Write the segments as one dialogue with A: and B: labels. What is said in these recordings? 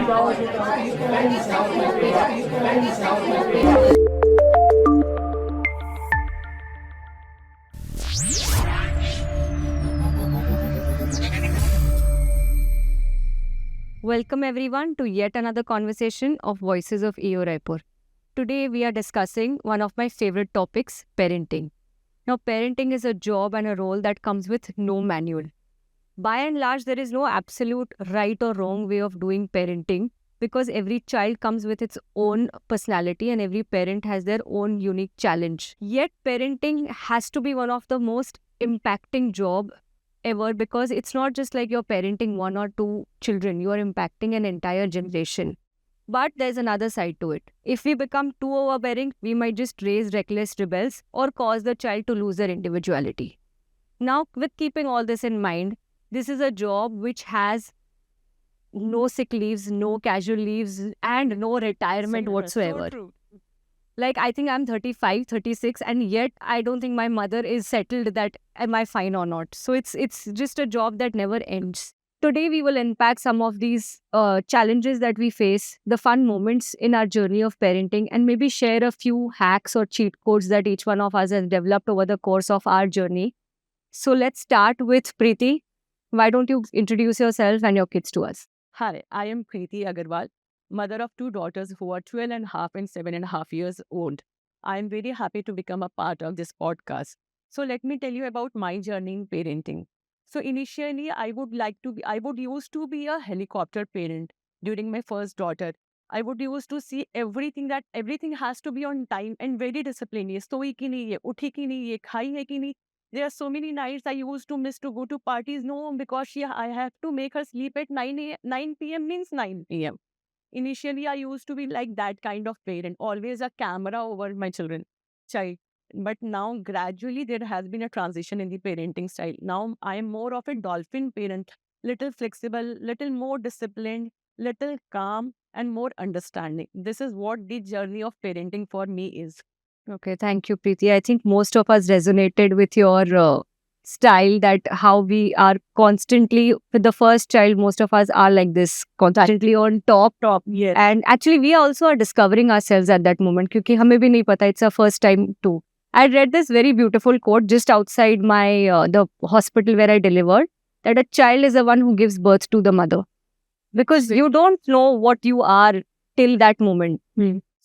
A: Welcome everyone to yet another conversation of Voices of EO Raipur. Today we are discussing one of my favorite topics, parenting. Now, parenting is a job and a role that comes with no manual. By and large, there is no absolute right or wrong way of doing parenting because every child comes with its own personality and every parent has their own unique challenge. Yet, parenting has to be one of the most impacting job ever because it's not just like you're parenting one or two children, you are impacting an entire generation. But there's another side to it. If we become too overbearing, we might just raise reckless rebels or cause the child to lose their individuality. Now, with keeping all this in mind, this is a job which has no sick leaves, no casual leaves, and no retirement whatsoever.
B: So true.
A: Like, I think I'm 35, 36, and yet I don't think my mother is settled that am I fine or not. So it's just a job that never ends. Today, we will unpack some of these challenges that we face, the fun moments in our journey of parenting, and maybe share a few hacks or cheat codes that each one of us has developed over the course of our journey. So let's start with Preeti. Why don't you introduce yourself and your kids to us?
B: Hi, I am Preeti Agarwal, mother of two daughters who are 12 and a half and 7.5 years old. I am very happy to become a part of this podcast. So let me tell you about my journey in parenting. So initially, I would used to be a helicopter parent during my first daughter. I would used to see everything has to be on time and very disciplined. ये सोई की नहीं, ये उठी की नहीं, ये खाई है की नहीं. There are so many nights I used to miss to go to parties. No, because I have to make her sleep at 9 p.m. means 9 p.m. Initially, I used to be like that kind of parent, always a camera over my child. But now, gradually, there has been a transition in the parenting style. Now, I am more of a dolphin parent, little flexible, little more disciplined, little calm, and more understanding. This is what the journey of parenting for me is.
A: Okay, thank you, Preeti. I think most of us resonated with your style, that how we are constantly, with the first child, most of us are like this, constantly on top.
B: Yes.
A: And actually, we also are discovering ourselves at that moment, क्योंकि हमें भी नहीं पता, it's our first time too. I read this very beautiful quote just outside my the hospital where I delivered, that a child is the one who gives birth to the mother. Because you don't know what you are till that moment.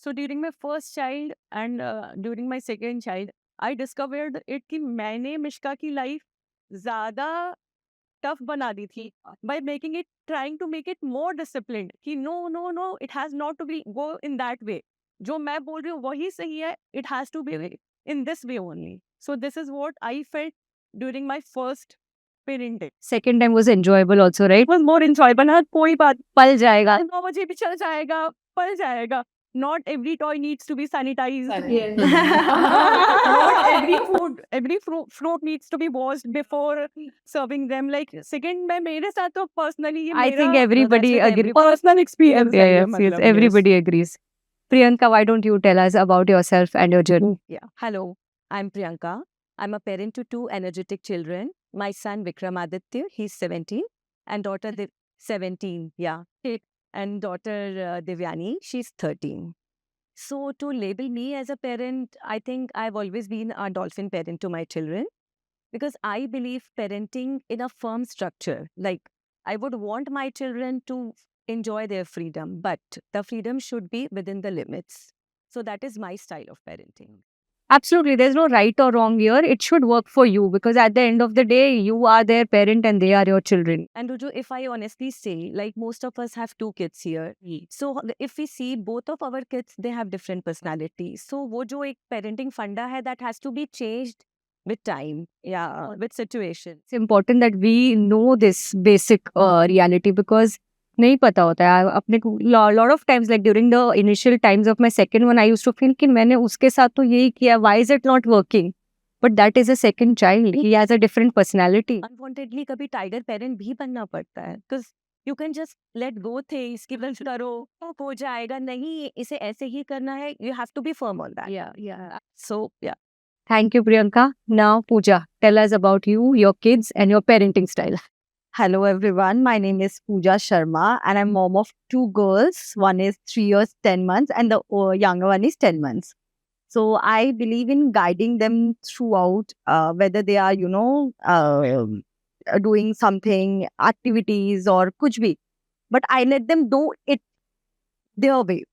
B: So during my first child and during my second child, I discovered it कि मैंने मिश्का की life ज़्यादा tough बना दी थी by trying to make it more disciplined कि no, it has not to be go in that way. जो मैं बोल रही हूँ वही सही है, it has to be in this way only. So this is what I felt during my first parenting.
A: Second time was enjoyable also, right?
B: It was more enjoyable. हाँ कोई बात
A: पल जाएगा.
B: 9 बजे भी चल जाएगा, पल जाएगा. Not every toy needs to be sanitized.
A: Yes.
B: Not every fruit needs to be washed before serving them. Like second, मैं मेरे साथ तो personally ये
A: I
B: मेरा
A: think everybody agrees.
B: personal experience है ये
A: Yes,
B: मतलब, yes.
A: everybody agrees. Priyanka, why don't you tell us about yourself and your journey?
C: Yeah. Hello, I'm Priyanka. I'm a parent to two energetic children. My son Vikramaditya, he's 17, and daughter 17, yeah. And daughter Divyani, she's 13. So to label me as a parent, I think I've always been a dolphin parent to my children because I believe parenting in a firm structure. Like I would want my children to enjoy their freedom, but the freedom should be within the limits. So that is my style of parenting.
A: Absolutely. There's no right or wrong here. It should work for you because at the end of the day, you are their parent and they are your children.
C: And Ruju, if I honestly say, like most of us have two kids here. So if we see both of our kids, they have different personalities. So wo jo ek parenting funda hai, that has to be changed with time, yeah, with situation.
A: It's important that we know this basic reality because नहीं पता होता है अपने को. Lot of times, like during the initial times of my second one, I used to feel कि मैंने उसके साथ तो यही किया, why is it not working? But that is a second child. He has a different personality.
C: Unwantedly कभी tiger parent भी बनना पड़ता है because you can just let go things, कि बस करो हो जाएगा, नहीं इसे ऐसे ही करना है. You have to be firm on that.
A: Yeah.
C: So yeah.
A: Thank you, Priyanka. Now, Pooja, tell us about you, your kids, and your parenting style.
C: Hello, everyone. My name is Pooja Sharma, and I'm mom of two girls. One is 3 years, 10 months, and the younger one is 10 months. So I believe in guiding them throughout, whether they are, doing something, activities, or kuch bhi. But I let them do it their way.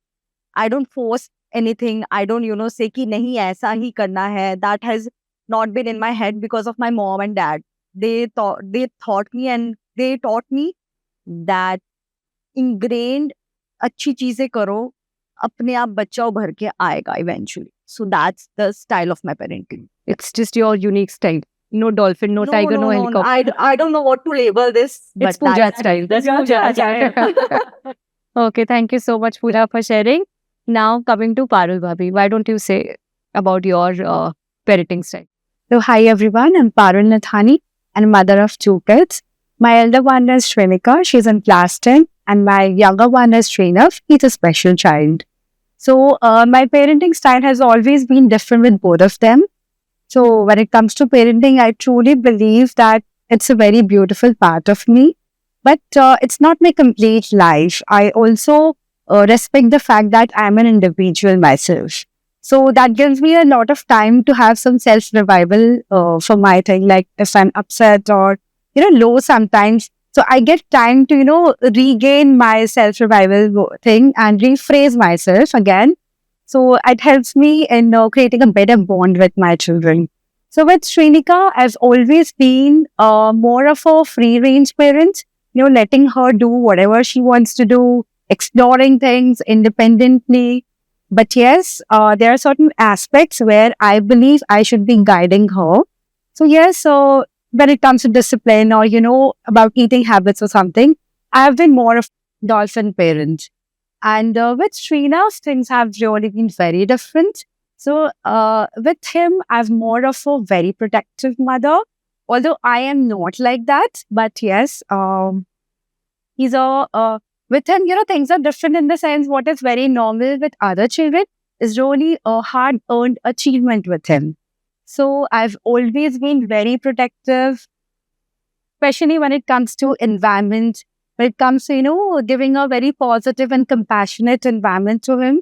C: I don't force anything. I don't, say ki nahi aisa hi karna hai. That has not been in my head because of my mom and dad. They taught me and they taught me that ingrained अच्छी चीजें करो अपने आप बच्चा उभर के आएगा eventually. So that's the style of my parenting.
A: It's just your unique style. No dolphin, no tiger, no helicopter.
C: I don't know what to label this.
A: It's
C: but
A: Pooja
C: that's-
A: style. That's
C: Yeah,
A: Pooja
C: yeah,
A: style. Okay, thank you so much, Pooja, for sharing. Now coming to Parul Bhabhi, why don't you say about your parenting style?
D: So, hi everyone, I'm Parul Nathani and mother of two kids. My elder one is Shrenika, she's in class 10, and my younger one is Srinav, he's a special child. So, my parenting style has always been different with both of them. So, when it comes to parenting, I truly believe that it's a very beautiful part of me, but it's not my complete life. I also respect the fact that I'm an individual myself. So that gives me a lot of time to have some self revival for my thing. Like if I'm upset or low sometimes, so I get time to regain my self revival thing and rephrase myself again. So it helps me in creating a better bond with my children. So with Srinika, I've always been more of a free range parent. Letting her do whatever she wants to do, exploring things independently. But yes, there are certain aspects where I believe I should be guiding her. So yes, so when it comes to discipline or, about eating habits or something, I've been more of dolphin parent. And with Srinath, things have really been very different. So with him, I'm more of a very protective mother. Although I am not like that, but yes, he's with him, things are different in the sense what is very normal with other children is really a hard earned achievement with him. So I've always been very protective, especially when it comes to environment, when it comes to, giving a very positive and compassionate environment to him.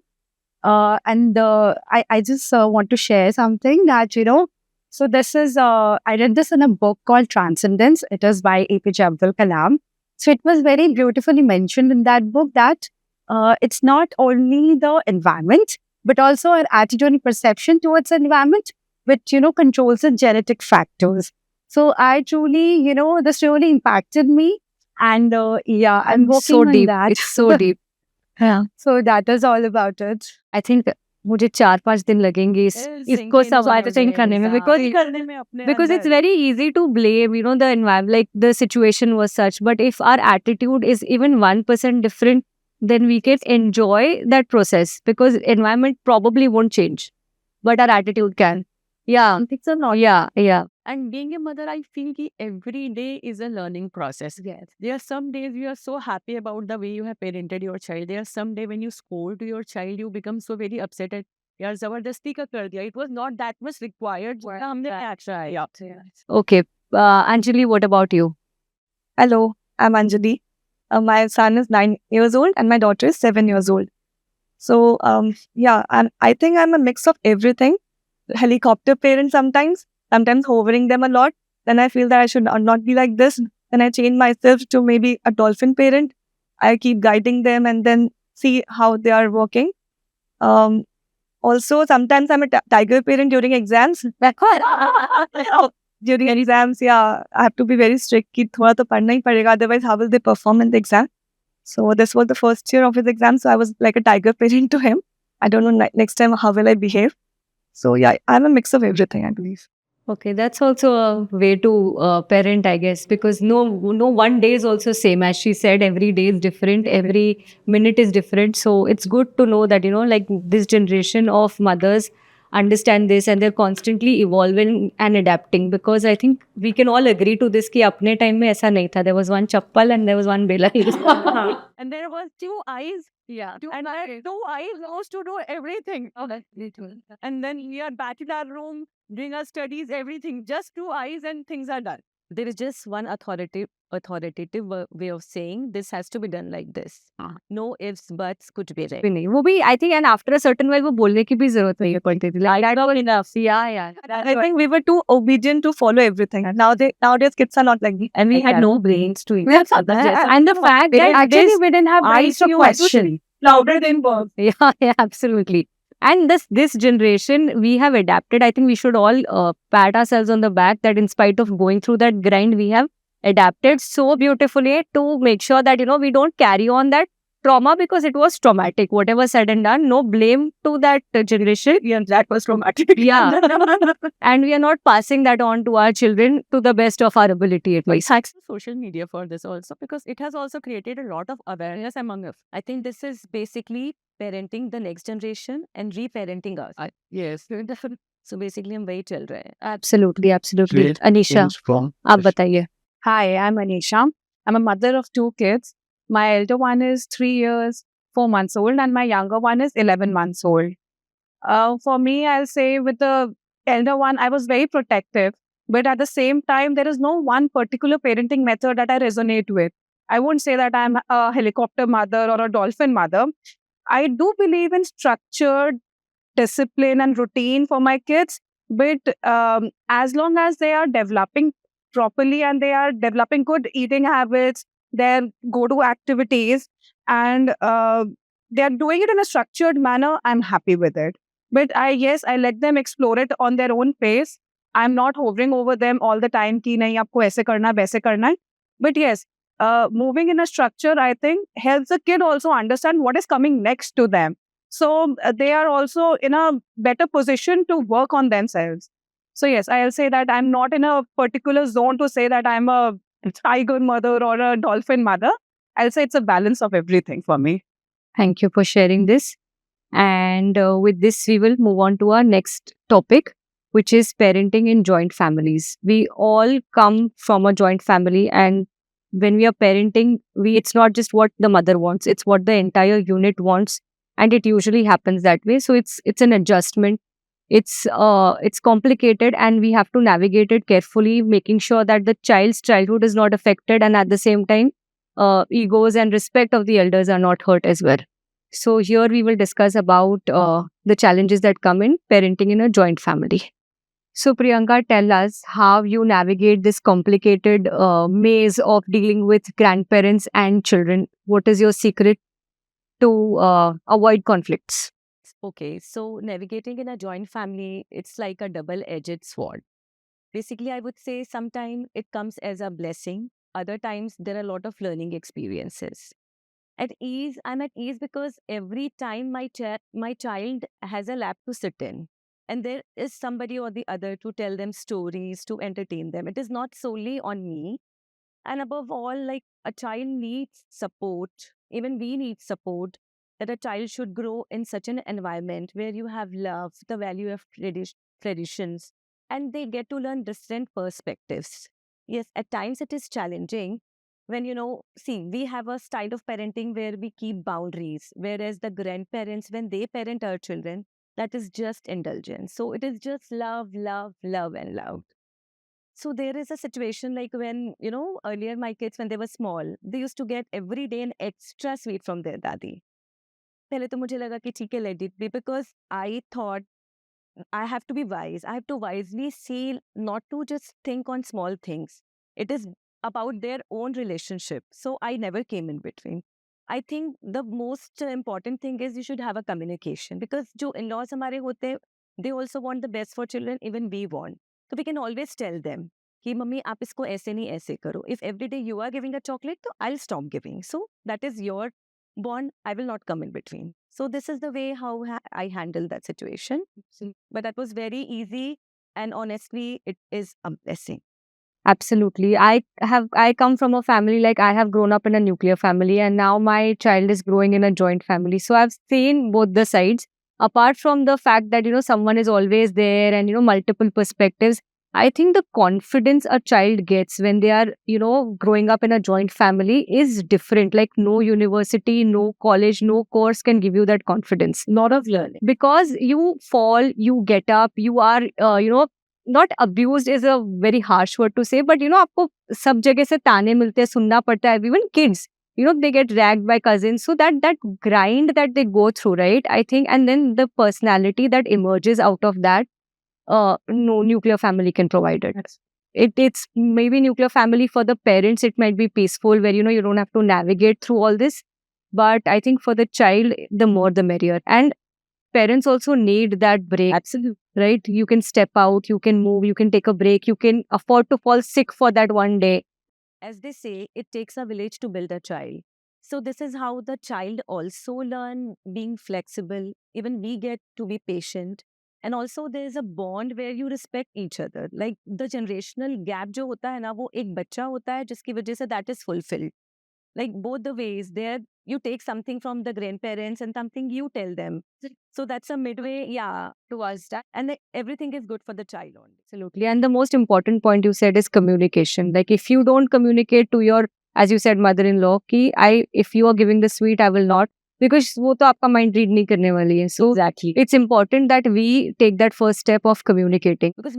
D: I just want to share something that, so this is, I read this in a book called Transcendence. It is by APJ Abdul Kalam. So it was very beautifully mentioned in that book that it's not only the environment, but also our attitude and perception towards the environment, which, controls the genetic factors. So I truly, this really impacted me. And yeah, I'm working
A: So
D: on
A: deep.
D: that.
A: It's so deep.
D: Yeah. So that is all about it.
A: I think मुझे 4-5 दिन लगेंगे इसको समझने करने में because it's very easy to blame the environment, like the situation was such, but if our attitude is even 1% different, then we can enjoy that process because environment probably won't change, but our attitude can. Yeah,
C: Things are not.
A: yeah.
B: And being a mother, I feel that every day is a learning process.
C: Yes.
B: There are some days you are so happy about the way you have parented your child. There are some days when you scold to your child, you become so very upset at यार जबरदस्ती का कर दिया. It was not that much required. जितना हमने अच्छा है. Yeah.
A: Okay, Anjali, what about you?
D: Hello, I'm Anjali. My son is 9 years old and my daughter is 7 years old. So, yeah, I think I'm a mix of everything. Helicopter parent sometimes hovering them a lot. Then I feel that I should not be like this. Then I change myself to maybe a dolphin parent. I keep guiding them and then see how they are working. Also, sometimes I'm a tiger parent during exams. During exams, yeah, I have to be very strict. कि थोड़ा तो पढ़ना ही पड़ेगा, otherwise how will they perform in the exam? So this was the first year of his exam, so I was like a tiger parent to him. I don't know next time how will I behave. So yeah, I'm a mix of everything, I believe.
A: Okay, that's also a way to parent, I guess, because no one day is also same. As she said, every day is different, every minute is different. So it's good to know that, like this generation of mothers understand this and they're constantly evolving and adapting, because I think we can all agree to this कि अपने time में ऐसा नहीं था. There was one chappal and there was one bela.
B: And there was 2 eyes.
A: Yeah.
B: And I had 2 eyes supposed to do everything. And then we are back in our room doing our studies, everything. Just 2 eyes and things are done.
C: There is just one authoritative way of saying this has to be done like this. No ifs, buts, कुछ भी
A: भी
C: रहे.
A: नहीं वो भी I think and after a certain while वो बोलने की भी जरूरत नहीं पड़ती थी like
C: I know enough.
A: yeah
D: I think we were too obedient to follow everything. And nowadays kids are not like me.
C: And we had no brains to even.
A: and the fact
D: We
A: that
D: didn't- actually,
A: this
D: we didn't have
A: I
D: brains to
A: knew
D: question. Louder than words.
A: yeah absolutely and this generation we have adapted I think we should all pat ourselves on the back that in spite of going through that grind we have adapted so beautifully to make sure that we don't carry on that trauma because it was traumatic whatever said and done no blame to that generation
D: Yeah, that was traumatic.
A: Yeah. and we are not passing that on to our children to the best of our ability at least.
B: Thanks to social media for this also, because it has also created a lot of awareness among us.
C: I think this is basically parenting the next generation and reparenting us.
B: Yes.
C: So basically हम वही चल रहे हैं.
A: Absolutely, absolutely.
E: Great.
A: Anisha,
E: From
A: आप बताइए.
D: Hi, I'm Anisha. I'm a mother of two kids. My elder one is 3 years, 4 months old, and my younger one is 11 months old. For me, I'll say with the elder one, I was very protective. But at the same time, there is no one particular parenting method that I resonate with. I won't say that I'm a helicopter mother or a dolphin mother. I do believe in structured discipline and routine for my kids. But as long as they are developing properly and they are developing good eating habits, their go-to activities, and they are doing it in a structured manner, I'm happy with it. But I let them explore it on their own pace. I'm not hovering over them all the time कि नहीं आपको ऐसे करना है वैसे करना है. But yes, moving in a structure, I think, helps the kid also understand what is coming next to them. So they are also in a better position to work on themselves. So yes, I'll say that I'm not in a particular zone to say that I'm a tiger mother or a dolphin mother. I'll say it's a balance of everything for me.
A: Thank you for sharing this. And with this, we will move on to our next topic, which is parenting in joint families. We all come from a joint family, and when we are parenting, it's not just what the mother wants; it's what the entire unit wants, and it usually happens that way. So it's an adjustment. It's complicated, and we have to navigate it carefully, making sure that the child's childhood is not affected, and at the same time, egos and respect of the elders are not hurt as well. So here we will discuss about the challenges that come in parenting in a joint family. So Priyanka, tell us how you navigate this complicated maze of dealing with grandparents and children. What is your secret to avoid conflicts?
C: Okay, so navigating in a joint family, it's like a double-edged sword. Basically, I would say sometimes it comes as a blessing. Other times there are a lot of learning experiences. I'm at ease because every time my child has a lap to sit in, and there is somebody or the other to tell them stories, to entertain them. It is not solely on me. And above all, like a child needs support. Even we need support. That a child should grow in such an environment where you have love, the value of traditions, and they get to learn different perspectives. Yes, at times it is challenging when, see, we have a style of parenting where we keep boundaries, whereas the grandparents, when they parent our children, that is just indulgence. So it is just love, love, love, and love. So there is a situation like when, earlier my kids, when they were small, they used to get every day an extra sweet from their daddy. पहले तो मुझे लगा कि ठीक है, let it be, because I thought I have to be wise. I have to wisely see, not to just think on small things. It is about their own relationship. So I never came in between. I think the most important thing is you should have a communication, because जो in-laws हमारे होते हैं, they also want the best for children, even we want. So we can always tell them कि mummy आप इसको ऐसे नहीं ऐसे करो. If every day you are giving a chocolate, तो I'll stop giving. So that is your bond. I will not come in between. So this is the way how I handle that situation. But that was very easy, and honestly, it is a blessing.
A: Absolutely. I come from a family, like I have grown up in a nuclear family, and now my child is growing in a joint family. So I've seen both the sides. Apart from the fact that, someone is always there and, multiple perspectives, I think the confidence a child gets when they are, growing up in a joint family is different. Like no university, no college, no course can give you that confidence.
C: Lot of learning.
A: Because you fall, you get up, you are, not abused is a very harsh word to say, but आपको सब जगह से ताने मिलते हैं, सुनना पड़ता है. Even kids, they get ragged by cousins. So that grind that they go through, right? I think, and then the personality that emerges out of that, no nuclear family can provide it. It's maybe nuclear family for the parents. It might be peaceful where you don't have to navigate through all this. But I think for the child, the more the merrier. And parents also need that break.
C: Absolutely.
A: Right? You can step out, you can move, you can take a break, you can afford to fall sick for that one day.
C: As they say, it takes a village to build a child. So this is how the child also learn being flexible. Even we get to be patient. And also there is a bond where you respect each other. Like the generational gap जो होता है ना, वो एक बच्चा होता है जिसकी वजह से that is fulfilled. Like both the ways, there you take something from the grandparents and something you tell them. So that's a midway, yeah, towards that. And everything is good for the child only.
A: Absolutely. And the most important point you said is communication. Like if you don't communicate to your, as you said, mother-in-law, कि if you are giving the sweet, I will not. Because वो तो आपका mind read नहीं करने वाली है. So
C: Exactly.
A: it's important that we take that first step of communicating.
C: Because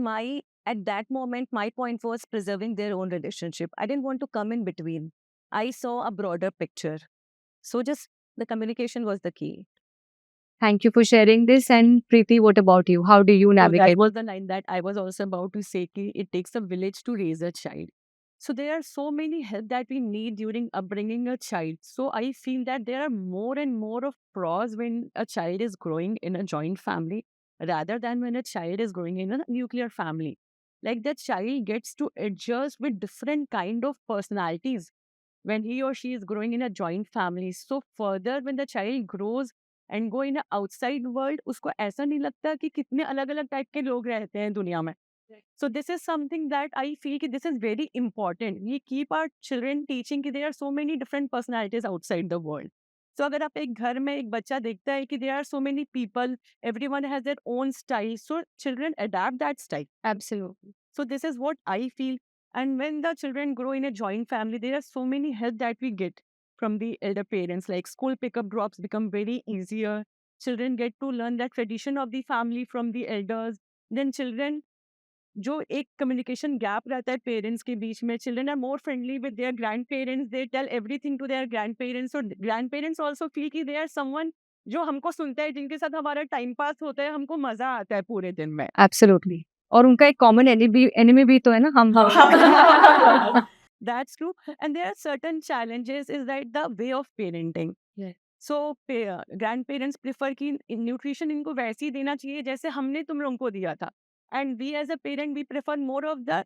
C: at that moment, my point was preserving their own relationship. I didn't want to come in between. I saw a broader picture. So just the communication was the key.
A: Thank you for sharing this. And Preeti, what about you? How do you
B: So
A: navigate?
B: that was the line that I was also about to say, कि it takes a village to raise a child. So there are so many help that we need during upbringing a child. So I feel that there are more and more of pros when a child is growing in a joint family rather than when a child is growing in a nuclear family. Like the child gets to adjust with different kind of personalities when he or she is growing in a joint family. So further, when the child grows and go in a outside world, उसको ऐसा नहीं लगता कि कितने अलग-अलग type के लोग रहते हैं दुनिया में. So this is something that I feel कि this is very important. We keep our children teaching कि there are so many different personalities outside the world. So अगर आप एक घर में एक बच्चा देखता है कि there are so many people, everyone has their own style. So children adapt that style.
A: Absolutely.
B: So this is what I feel. And when the children grow in a joint family, there are so many help that we get from the elder parents. Like school pickup drops become very easier. Children get to learn that tradition of the family from the elders. Then children, जो एक communication gap रहता है parents के बीच में, children are more friendly with their grandparents. They tell everything to their grandparents. So grandparents also feel कि they are someone जो हमको सुनता है, जिनके साथ हमारा टाइम पास होता है, हमको मजा आता है पूरे दिन में.
A: Absolutely. और उनका एक common enemy भी तो है ना, हम.
B: That's true. And there are certain challenges is that the way of parenting.
A: Yeah.
B: So grandparents prefer कि nutrition इनको वैसे ही देना चाहिए जैसे हमने तुम लोगों को दिया था. And we as a parent, we prefer more of the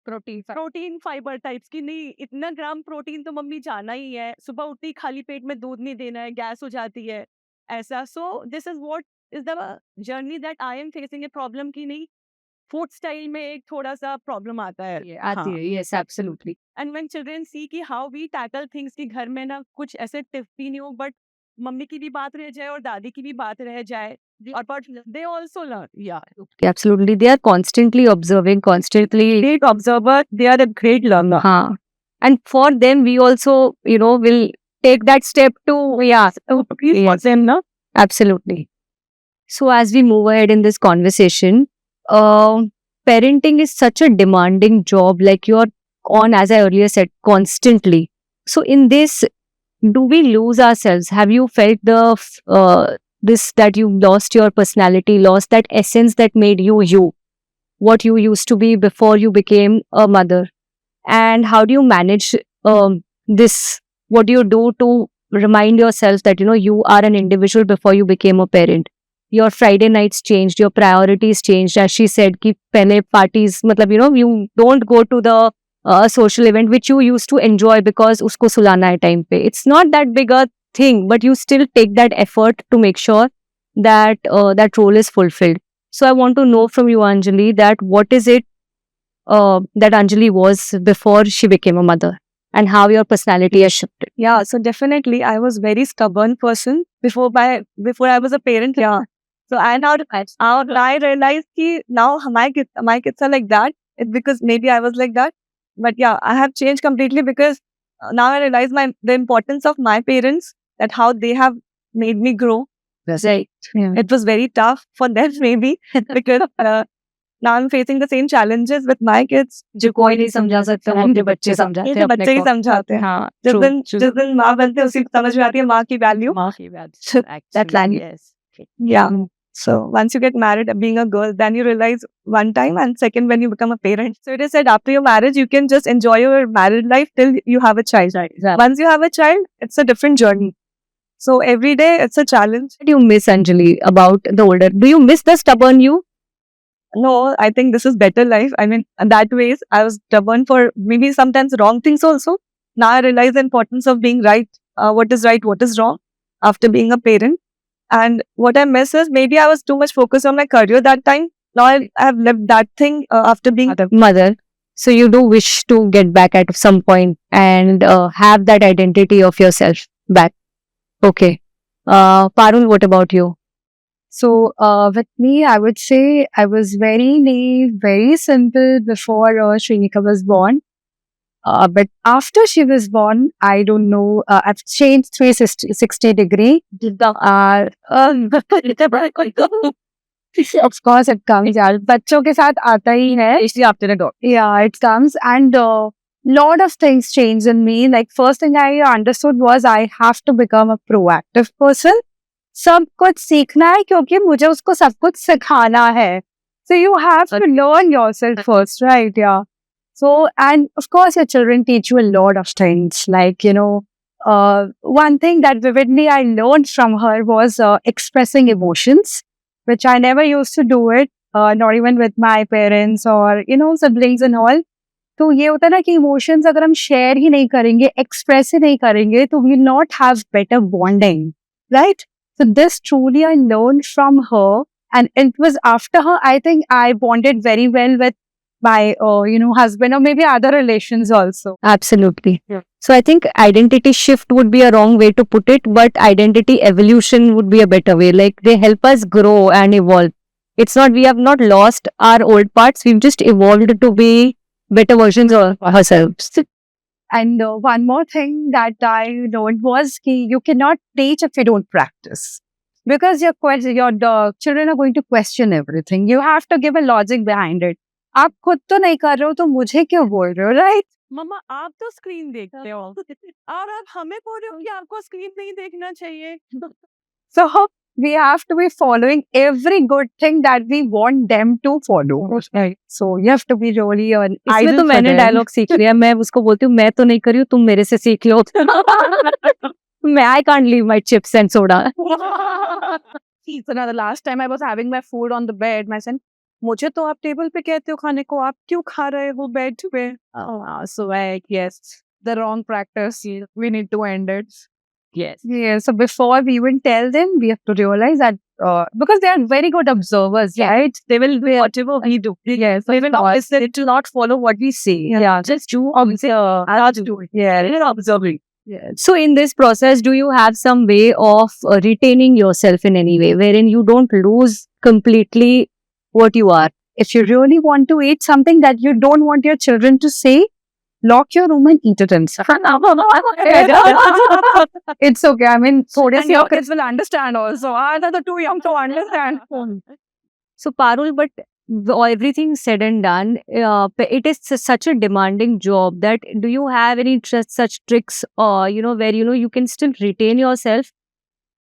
B: protein fiber types की नहीं इतना ग्राम प्रोटीन तो मम्मी जाना ही है, सुबह उठती खाली पेट में दूध नहीं देना है, गैस हो जाती है ऐसा. So this is what is the journey that I am facing a problem कि नहीं फूड स्टाइल में एक थोड़ा सा प्रॉब्लम आता है.
A: आती है. Yes, absolutely.
B: And when children see कि हाउ वी टैकल थिंग्स कि घर में ना कुछ ऐसे टिप्स भी नहीं हो बट मम्मी की भी बात रह जाए और दादी की भी बात रह जाए और बट दे आल्सो लर्न. या
A: Absolutely. They are constantly observing, constantly.
C: Great observer, they are a great learner.
A: हाँ. And for them, we also, will take that step to,
C: For them, no?
A: absolutely. So as we move ahead in this conversation, parenting is such a demanding job, like you're on, as I earlier said, constantly. So in this, do we lose ourselves? Have you felt this that you lost your personality, lost that essence that made you, what you used to be before you became a mother? And how do you manage this? What do you do to remind yourself that, you are an individual before you became a parent? Your Friday nights changed, your priorities changed. As she said, कि पहले parties, मतलब, you don't go to the social event which you used to enjoy because उसको सुलाना है time पे. It's not that big a thing, but you still take that effort to make sure that that role is fulfilled. So I want to know from you, Anjali, that what is it that Anjali was before she became a mother, and how your personality has shifted?
C: Yeah, so definitely I was very stubborn person before I was a parent. Yeah. So I realized that now my kids are like that. It's because maybe I was like that. But yeah, I have changed completely because now I realize the importance of my parents, that how they have made me grow.
A: Right. Yeah.
C: It was very tough for them maybe because Now I'm facing the same challenges with my kids.
A: जो कोई नहीं समझा सकता वो अपने बच्चे समझाते
C: ये
A: हैं
C: तो
A: अपने
C: बच्चे ही
A: को।
C: समझाते हैं।
A: हाँ,
C: जिस
A: true,
C: दिन
A: true.
C: जिस दिन माँ बनते हैं उसी को समझ में आती है माँ की value. That's value.
B: Yes.
C: Yeah. So once you get married, being a girl, then you realize one time, and second when you become a parent. So it is said after your marriage, you can just enjoy your married life till you have a child.
A: Right.
C: Once you have a child, it's a different journey. So every day it's a challenge.
A: What do you miss, Anjali, about the older? Do you miss the stubborn you?
C: No, I think this is better life. I mean, in that ways, I was stubborn for maybe sometimes wrong things also. Now I realize the importance of being right, what is wrong after being a parent. And what I miss is maybe I was too much focused on my career that time. Now I have left that thing after being
A: Mother. So you do wish to get back at some point and have that identity of yourself back. Okay. Parul, what about you?
D: So, with me, I would say I was very naive, very simple before Shrinika was born. But after she was born, I don't know, I've changed 360 degree. Of course, it comes out. बच्चों के साथ आता ही है.
C: especially after a dog.
D: Yeah, it comes. And lot of things changed in me. Like, first thing I understood was I have to become a proactive person. सब कुछ सीखना है क्योंकि मुझे उसको सब कुछ सिखाना है. So you have to learn yourself first, right? Yeah. So, and of course, your children teach you a lot of things. Like, one thing that vividly I learned from her was expressing emotions, which I never used to do it, not even with my parents or, siblings and all. तो ये होता है ना कि emotions अगर हम share ही नहीं करेंगे, एक्सप्रेस ही नहीं करेंगे, तो we not have better bonding, right? So this truly I learned from her, and it was after her I think I bonded very well with my husband or maybe other relations also.
A: Absolutely.
C: Yeah.
A: So I think identity shift would be a wrong way to put it, but identity evolution would be a better way. Like they help us grow and evolve. It's not, we have not lost our old parts. We've just evolved to be better versions of ourselves.
D: And one more thing that I learned was कि you cannot teach if you don't practice. Because your children are going to question everything. You have to give a logic behind it. आप खुद तो नहीं कर रहे हो तो मुझे क्यों बोल रहे हो, right?
B: मम्मा आप तो स्क्रीन देखते हो और आप हमें बोल रहे हो कि आपको स्क्रीन नहीं देखना चाहिए.
D: So we have to be following every good thing that we want them to follow. Right. So you have to be really an
A: इसमें
D: idol
A: तो
D: for
A: मैंने
D: them.
A: डायलॉग सीख लिया. मैं उसको बोलती हूँ मैं तो नहीं करी हूँ, तुम मेरे से सीख लो. मैं I can't leave my chips and soda.
B: So now the last time I was having my food on the bed, my son, मुझे तो आप टेबल पे कहते हो खाने को, आप क्यों खा रहे हो बेड पे? So yes, the wrong practice. We need to end it. Yes.
D: Yeah, so before we even tell them, we have to realize that because they are very good observers, right?
C: They will do whatever we do.
D: Yes,
C: They will always say to not follow what we say.
D: Yeah.
C: Just do observe. I'll do it.
D: Yeah.
C: They are observing.
A: So in this process, do you have some way of retaining yourself in any way, wherein you don't lose completely what you are?
D: If you really want to eat something that you don't want your children to say, lock your room and eat it inside. It's okay. I mean,
B: And your kids will understand also. They're too young to understand.
A: So Parul, but everything said and done, it is such a demanding job that do you have any such tricks, where you can still retain yourself,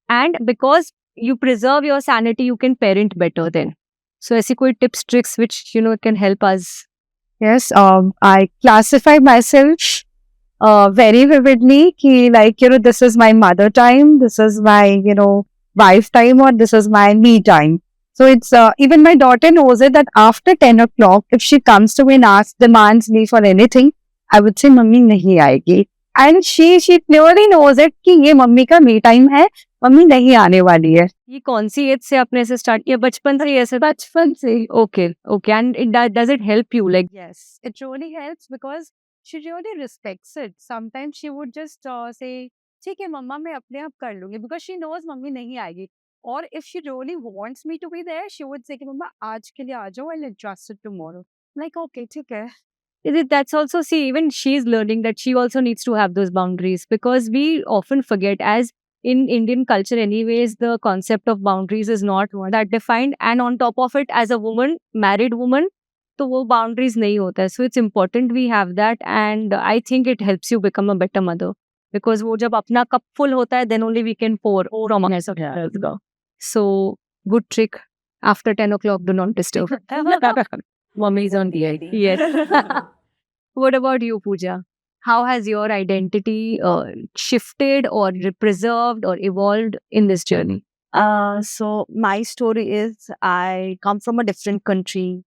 A: and because you preserve your sanity, you can parent better then. So ऐसी कोई tips, tricks which can help us?
D: Yes, I classify myself very vividly. This is my mother time, this is my, wife time, or this is my me time. So it's even my daughter knows it that after 10 o'clock, if she comes to me and demands me for anything, I would say, "Mummy nahi aayegi." And she clearly knows it कि ये mummy का me time है, mummy नहीं आने वाली है.
A: ये कौन सी एज से आपने ऐसे स्टार्ट किया? बचपन से ऐसे?
D: बचपन से.
A: Okay. And does it help you? Like,
D: Yes, it really helps because she really respects it. Sometimes she would just say, ठीक है मम्मा मैं अपने आप कर लूंगी, because she knows मम्मी नहीं आएगी. Or if she really wants me to be there, she would say कि मम्मा आज के लिए आ जाओ, I'll adjust it tomorrow. Like, okay, ठीक है.
A: that's also, see, even she's learning that she also needs to have those boundaries, because we often forget as in Indian culture anyways, the concept of boundaries is not that defined. And on top of it, as a woman, married woman, तो वो boundaries नहीं होता है. So it's important we have that, and I think it helps you become a better mother. Because वो जब अपना cup full होता है, then only we can pour from our So good trick. After 10 o'clock, do not disturb.
C: Mommy is on DID.
A: Yes. What about you, Pooja? How has your identity shifted or preserved or evolved in this journey?
C: So my story is I come from a different country.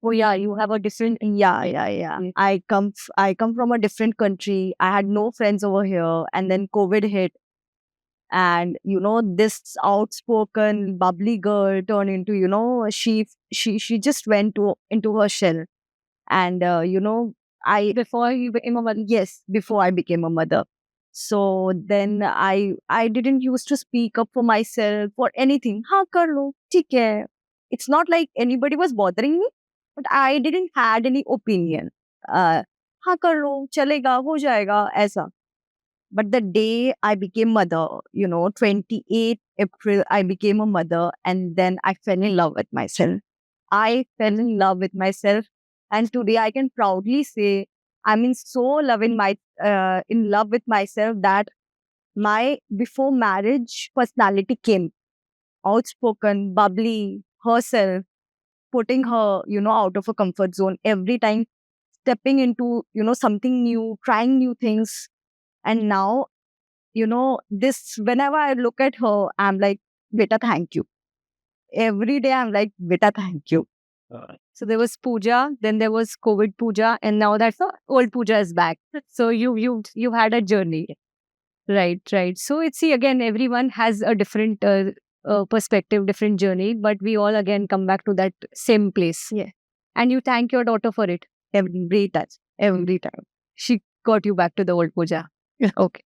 A: Oh yeah, you have a different.
C: Yeah.
A: Yes.
C: I come from a different country. I had no friends over here, and then COVID hit, and this outspoken, bubbly girl turned into she just went into her shell, and I
A: Before you became a mother.
C: yes, before I became a mother. So then I didn't used to speak up for myself for anything. हाँ कर लो, ठीक है. It's not like anybody was bothering me, but I didn't had any opinion. हाँ कर लो, चलेगा, हो जाएगा, ऐसा. But the day I became mother, 28 April, I became a mother, and then I fell in love with myself. I fell in love with myself, and today I can proudly say I'm in in love with myself that my before marriage personality came outspoken, bubbly, herself, putting her, out of a comfort zone every time, stepping into, something new, trying new things. And now, this, whenever I look at her, I'm like, beta, thank you. Every day I'm like, beta, thank you.
A: So there was Pooja, then there was COVID Pooja, and now that old Pooja is back. So you've had a journey. Right. So it's, see, again, everyone has a different perspective, different journey, but we all again come back to that same place.
C: Yeah.
A: And you thank your daughter for it.
C: Every time.
A: She got you back to the old Pooja. Okay.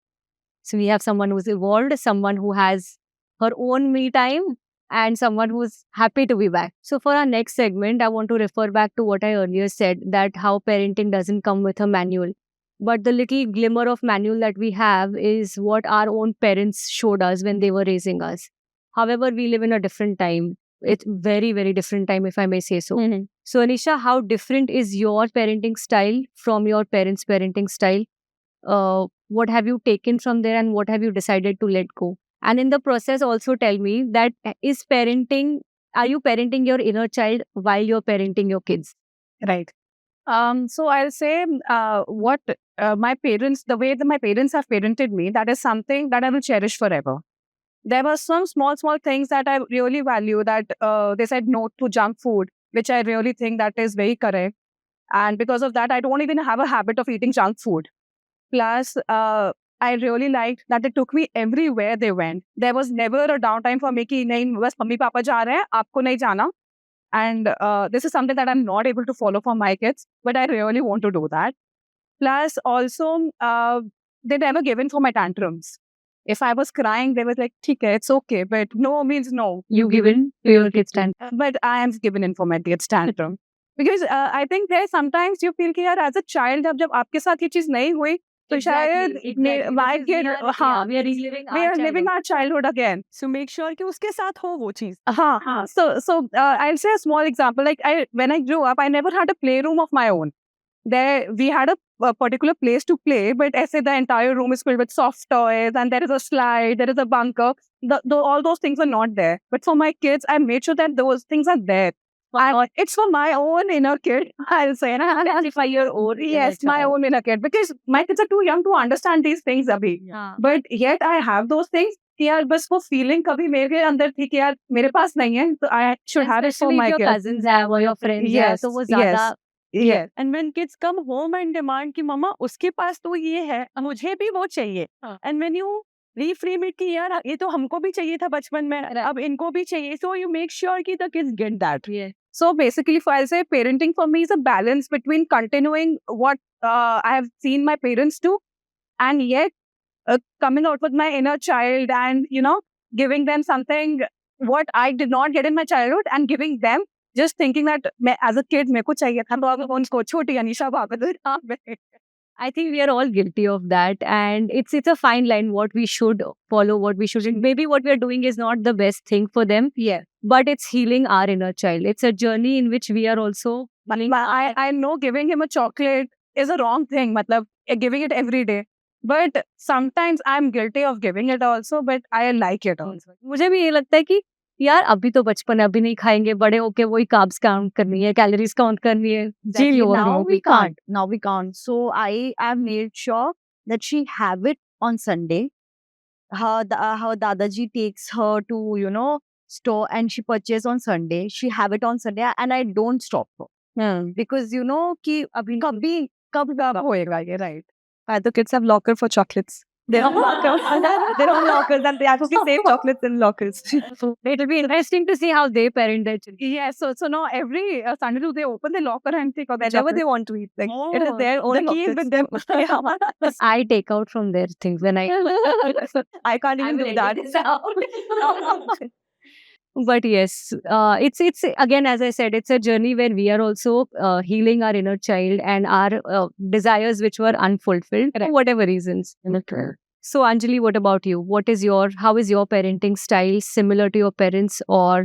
A: So we have someone who's evolved, someone who has her own me time, and someone who's happy to be back. So for our next segment, I want to refer back to what I earlier said, that how parenting doesn't come with a manual. But the little glimmer of manual that we have is what our own parents showed us when they were raising us. However, we live in a different time. It's very, very different time, if I may say so.
C: Mm-hmm.
A: So Anisha, how different is your parenting style from your parents' parenting style? What have you taken from there, and what have you decided to let go? And in the process, also tell me that are you parenting your inner child while you're parenting your kids?
D: Right. So I'll say what my parents, the way that my parents have parented me, that is something that I will cherish forever. There were some small things that I really value, that they said no to junk food, which I really think that is very correct. And because of that, I don't even have a habit of eating junk food. Plus, I really liked that they took me everywhere they went. There was never a downtime for me कि नहीं बस mummy papa जा रहे हैं, आपको नहीं जाना. And this is something that I'm not able to follow for my kids, but I really want to do that. Plus, also, they never given for my tantrums. If I was crying, they were like, "ठीक है, it's okay," but no means no.
A: You given to your kids tantrum.
D: But I am given in for my kids tantrum. Because I think there sometimes you feel कि यार as a child जब आपके साथ ये चीज नहीं हुई, तो शायद my kid, हाँ,
A: we are reliving
D: we are living our childhood again.
B: So make sure कि उसके साथ हो वो चीज.
D: हाँ. So I'll say a small example. Like when I grew up, I never had a playroom of my own. There we had a particular place to play, but I say the entire room is filled with soft toys, and there is a slide, there is a bunker. All those things are not there. But for my kids, I made sure that those things are there. It's for my own inner kid, I'll say.
A: Amplify your own.
D: Yes, my own inner kid. Because my kids are too young to understand these things abhi.
A: Yeah.
D: But yet I have those things. कि यार बस वो feeling कभी मेरे अंदर थी कि यार मेरे पास नहीं है, तो I should have it for
A: Especially
D: my
A: if your
D: kids.
A: cousins have or your friends have,
D: Yes,
A: तो वो ज़्यादा.
D: Yes.
B: And when kids come home and demand कि मम्मा उसके पास तो ये है, मुझे भी वो चाहिए. And when you reframe it कि यार ये तो हमको भी चाहिए था बचपन में, अब इनको भी चाहिए. So you make sure कि the kids get that.
A: Yeah.
D: So basically, I'll say parenting for me is a balance between continuing what I have seen my parents do, and yet coming out with my inner child and, giving them something what I did not get in my childhood, and giving them just thinking that as a kid, मेरे को चाहिए था, तो अब उनको छोटी Anisha
A: I think we are all guilty of that, and it's a fine line what we should follow, what we shouldn't. Maybe what we are doing is not the best thing for them,
D: Yeah.
A: but it's healing our inner child. It's a journey in which we are also.
D: I know giving him a chocolate is a wrong thing, matlab, giving it every day. But sometimes I'm guilty of giving it also, but I like it also.
A: मुझे भी ये लगता है कि यार अभी तो बचपन है, अभी नहीं खाएंगे, बड़े होके वही कार्ब्स काउंट करनी है, कैलोरीज काउंट करनी है, जी लो
D: Now we
A: can't.
D: can't. Now we can't. So I have made sure that she have it on Sunday. Her Dadaji takes her to, store and she purchase on Sunday. She have it on Sunday and I don't stop her. Because कि अभी कभी कब होएगा ये, right? The kids have locker for chocolates. They don't they don't lockers and they actually save chocolates in lockers.
A: So it'll be interesting to see how they parent their children.
D: Yeah, so now every Sunday they open the locker and take out whenever they want to eat. Like it is their own
C: The key is
D: lockers.
C: with them.
A: I take out from their things when I.
C: I can't even do that.
A: But yes, it's again, as I said, it's a journey where we are also healing our inner child and our desires which were unfulfilled for whatever reasons. So Anjali, what about you? How is your parenting style similar to your parents or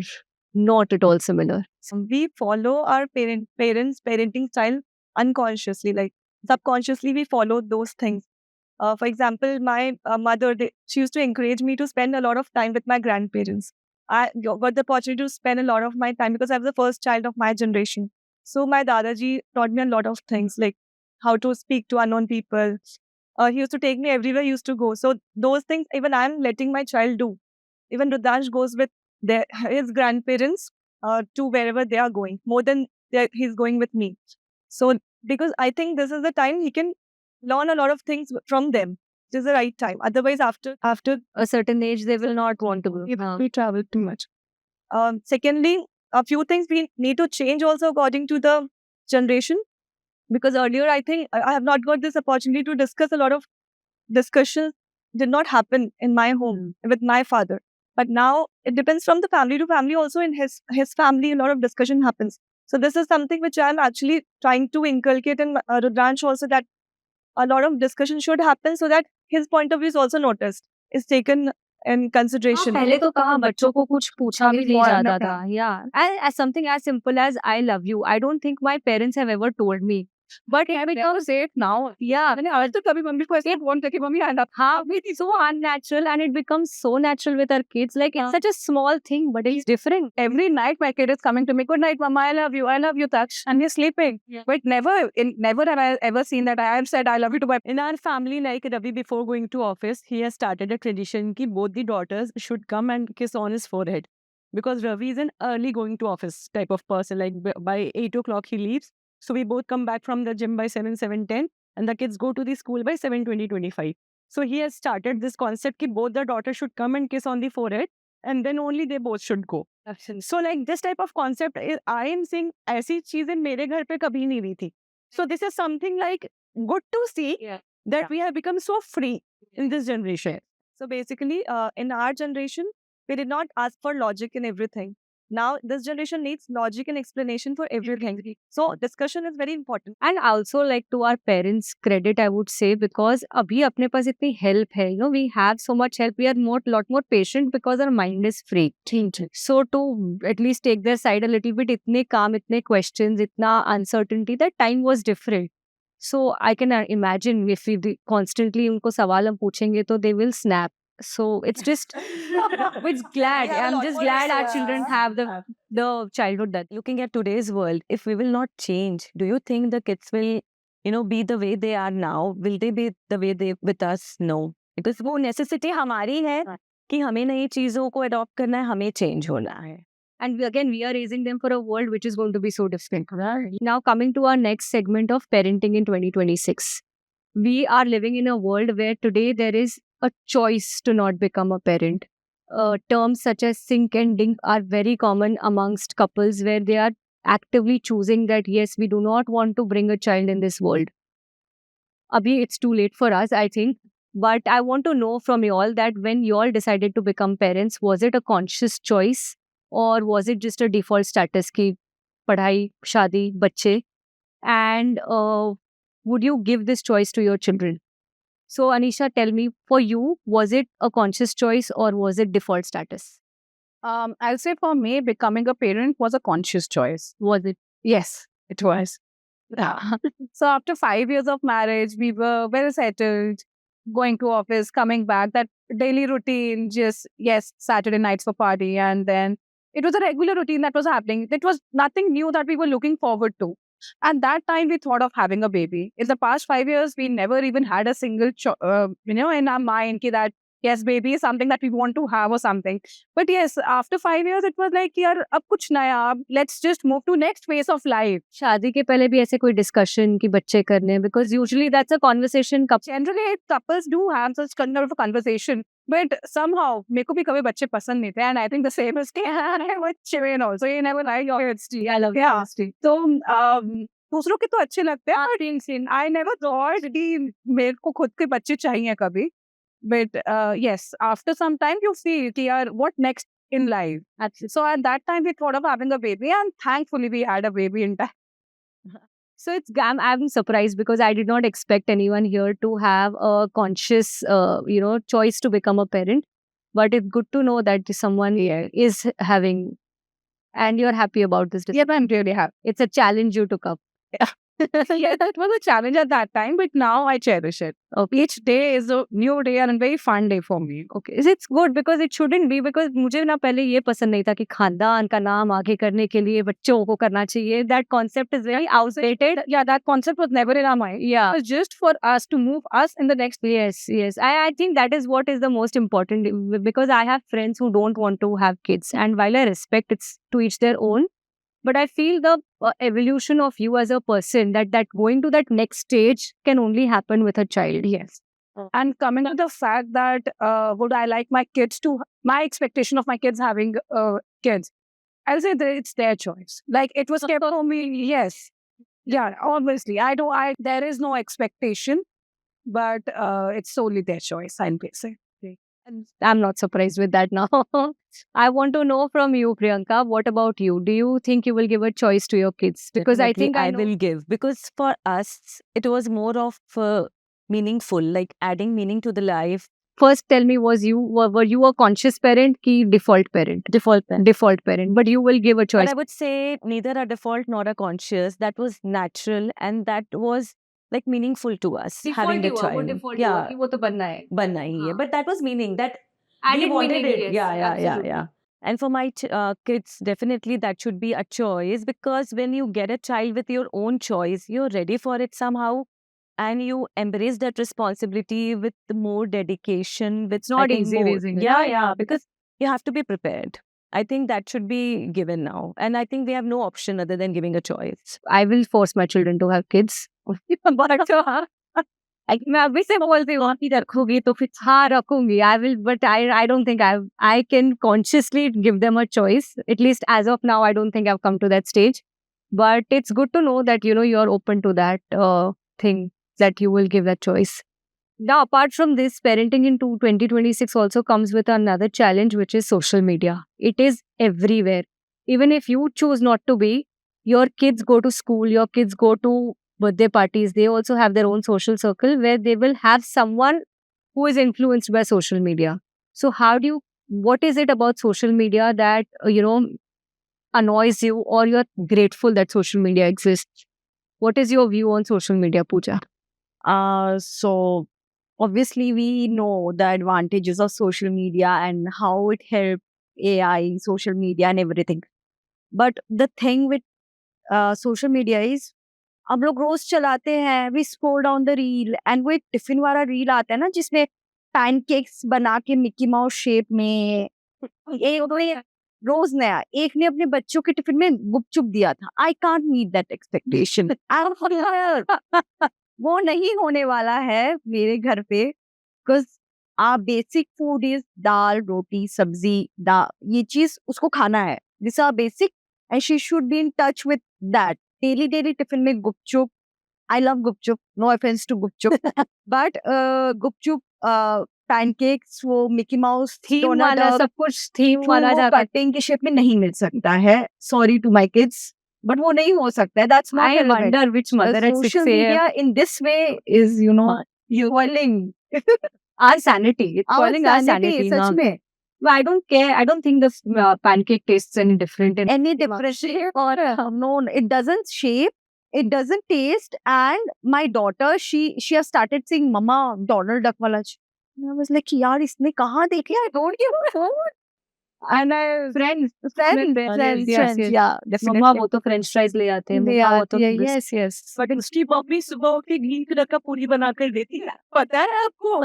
A: not at all similar?
C: We follow our parents' parenting style unconsciously, like subconsciously we follow those things. For example, my mother, she used to encourage me to spend a lot of time with my grandparents. I got the opportunity to spend a lot of my time because I was the first child of my generation. So my Dadaji taught me a lot of things, like how to speak to unknown people. He used to take me everywhere he used to go. So those things, even I'm letting my child do. Even Rudransh goes with his grandparents to wherever they are going, more than he's going with me. So because I think this is the time he can learn a lot of things from them. This is the right time. Otherwise, after
A: A certain age, they will not want to go.
D: We travel too much.
C: secondly, a few things we need to change also according to the generation. Because earlier, I think I have not got this opportunity to discuss a lot of discussions did not happen in my home with my father. But now it depends from the family to family. Also in his family, a lot of discussion happens. So this is something which I'm actually trying to inculcate in Rudransh also, that a lot of discussion should happen so that his point of view is also noticed, is taken in consideration.
A: पहले तो कहाँ बच्चों को कुछ पूछा भी नहीं जाता था. Yeah, as something as simple as I love you. I don't think my parents have ever told me. But it becomes
D: say it now.
A: Yeah.
D: मैंने आज तक कभी मम्मी को ऐसे फोन करके मम्मी I love
A: हाँ, it's so unnatural and it becomes so natural with our kids. Like it's such a small thing, but it's different.
D: every night my kid is coming to me, good night mama, I love you Taksh, and he's sleeping. But never have I ever seen that I have said I love you to my.
B: In our family, like Ravi, before going to office, he has started a tradition that both the daughters should come and kiss on his forehead. Because Ravi is an early going to office type of person. Like by 8 o'clock he leaves. So we both come back from the gym by 7:10, and the kids go to the school by 7:25. So he has started this concept that both the daughters should come and kiss on the forehead, and then only they both should go. So like this type of concept, I am saying ऐसी चीजें मेरे घर पे कभी नहीं हुई थी. So this is something like good to see that we have become so free in this generation.
C: So basically, in our generation, we did not ask for logic in everything. Now, this generation needs logic and explanation for everything. So, discussion is very important.
A: And also, like, to our parents' credit, I would say, because abhi apne paas itni help hai, we have so much help. We are lot more patient because our mind is free. So, to at least take their side a little bit, itne calm, itne questions, itna uncertainty, that time was different. So, I can imagine if we constantly unko sawal hum पूछेंगे, तो they will snap. So it's just, it's glad. I'm just glad our children have the childhood that.
C: Looking at today's world, if we will not change, do you think the kids will, be the way they are now? Will they be the way they with us? No. Because वो necessity हमारी है कि हमें नई चीजों को adopt करना है, हमें change होना है.
A: And we are raising them for a world which is going to be so different. Now coming to our next segment of parenting in 2026. We are living in a world where today there is a choice to not become a parent. Terms such as sink and dink are very common amongst couples where they are actively choosing that, yes, we do not want to bring a child in this world. Abhi, it's too late for us, I think. But I want to know from you all that when you all decided to become parents, was it a conscious choice or was it just a default status ki padhai, shadi, bacche? And would you give this choice to your children? So, Anisha, tell me, for you, was it a conscious choice or was it default status?
D: I'll say for me, becoming a parent was a conscious choice.
A: Was it?
D: Yes, it was. Yeah. So after 5 years of marriage, we were well settled, going to office, coming back, that daily routine, just, yes, Saturday nights for party. And then it was a regular routine that was happening. It was nothing new that we were looking forward to. And that time we thought of having a baby. In the past 5 years, we never even had a single, in our mind ki that, yes, baby is something that we want to have or something. But yes, after 5 years, it was like, yaar, ab kuch naya, let's just move to next phase of life.
A: शादी के पहले भी ऐसे कोई discussion कि बच्चे करने हैं, because usually that's a conversation
D: Generally, couples do have such kind of a conversation, but somehow, मेरे को भी कभी बच्चे पसंद नहीं थे, and I think the same is with Shivin also. He never liked your HT.
A: I love
D: Yeah.
A: honesty.
D: तो दूसरों के तो अच्छे लगते हैं, but I never thought कि मेरे को खुद के बच्चे चाहिए कभी. But yes, after some time you feel कि यार what next in life. So at that time we thought of having a baby, and thankfully we had a baby in time.
A: So I'm surprised because I did not expect anyone here to have a conscious, choice to become a parent. But it's good to know that someone is having, and you're happy about this decision.
D: Yes, I'm really happy.
A: It's a challenge you took up.
D: Yeah, that was a challenge at that time, but now I cherish it. Each day is a new day and a very fun day for me.
A: Okay, it's good because it shouldn't be, because मुझे ना पहले ये पसंद नहीं था कि खानदान का नाम आगे करने के लिए बच्चों को करना चाहिए. That concept is very outdated.
D: Yeah, that concept was never in our mind.
A: Yeah.
D: It was just for us to move us in the next.
A: Yes. I think that is what is the most important, because I have friends who don't want to have kids, and while I respect it's to each their own, but I feel the evolution of you as a person, that going to that next stage can only happen with a child.
D: Yes. And coming to the fact that would I like my expectation of my kids having kids, I'll say that it's their choice. Like it was kept for me. Yes. Yeah, obviously. There is no expectation, but it's solely their choice, I'm guessing.
A: I'm not surprised with that now. I want to know from you, Priyanka, what about you? Do you think you will give a choice to your kids? Because I think
C: I will give. Because for us, it was more of meaningful, like adding meaning to the life.
A: First, tell me, were you a conscious parent ki default parent?
C: Default parent.
A: Default parent. But you will give a choice.
C: But I would say neither a default nor a conscious. That was natural, and that was like meaningful to us, having a child.
A: Yeah. वो तो बनना है.
C: Banna hi hai. But that was meaning that
A: Added
C: we wanted
A: meaning,
C: it.
A: yes,
C: Yeah. And for my kids, definitely that should be a choice, because when you get a child with your own choice, you're ready for it somehow, and you embrace that responsibility with more dedication. With
A: It's not
C: I think,
A: easy
C: more-
A: raising it.
C: Yeah, because you have to be prepared. I think that should be given now, and I think we have no option other than giving a choice.
A: I will force my children to have kids.
D: But
A: मैं अभी से बोलती हूँ कि रखोगी तो फिर हाँ रखूंगी. I will, but I don't think I can consciously give them a choice. At least as of now, I don't think I've come to that stage. But it's good to know that you're open to that thing, that you will give that choice. Now, apart from this, parenting in 2026 also comes with another challenge, which is social media. It is everywhere. Even if you choose not to be, your kids go to school, your kids go to birthday parties. They also have their own social circle where they will have someone who is influenced by social media. So what is it about social media that, annoys you, or you're grateful that social media exists? What is your view on social media, Pooja?
D: So obviously we know the advantages of social media and how it helps AI, social media and everything. But the thing with social media is, हम लोग रोज चलाते हैं, we scroll down the reel, and वो एक tiffin वाला reel आता है ना जिसमें पैनकेक्स बना के मिकी माउस शेप में, रोज नया. एक ने अपने बच्चों के टिफिन में गुपचुप दिया था. I can't meet that expectation. वो नहीं होने वाला है मेरे घर पे, because basic food is dal, roti, sabzi, ये चीज उसको खाना है. This are basic, and she should be in touch with that. Daily tiffin में gupchup. I love gupchup, no offence to gupchup, but gupchup, pancakes, वो मिकी माउस
A: थीम वाला सब कुछ थीम वाला
D: कटिंग के शेप में नहीं मिल सकता है. Sorry to my kids, but वो नहीं हो सकता है. That's not
A: I
D: relevant.
A: wonder which mother at 6
D: Social
A: a.m.
D: media in this way is, you know, spoiling
A: our sanity. It's
D: our
A: spoiling our
D: sanity.
A: sanity.
D: सच
A: हाँ.
D: में.
A: But I don't care. I don't think the pancake tastes any different in
D: Any different shape or no, it doesn't shape. It doesn't taste. And my daughter, she has started saying, "Mama, Donald Duck wala." And I was like, "यार इसने कहाँ देखा? I don't give a fuck." And I
A: friends.
D: friends,
A: yes.
D: yeah, definitely.
A: मम्मा वो तो French fries ले आते हैं.
D: They
A: मम्मा वो
D: are,
A: तो
D: yeah,
A: बिस्किट.
D: yes.
B: बट उसकी मम्मी सुबह उठ के ग्रीन कलर का पूरी बना कर देती है, पता है आपको?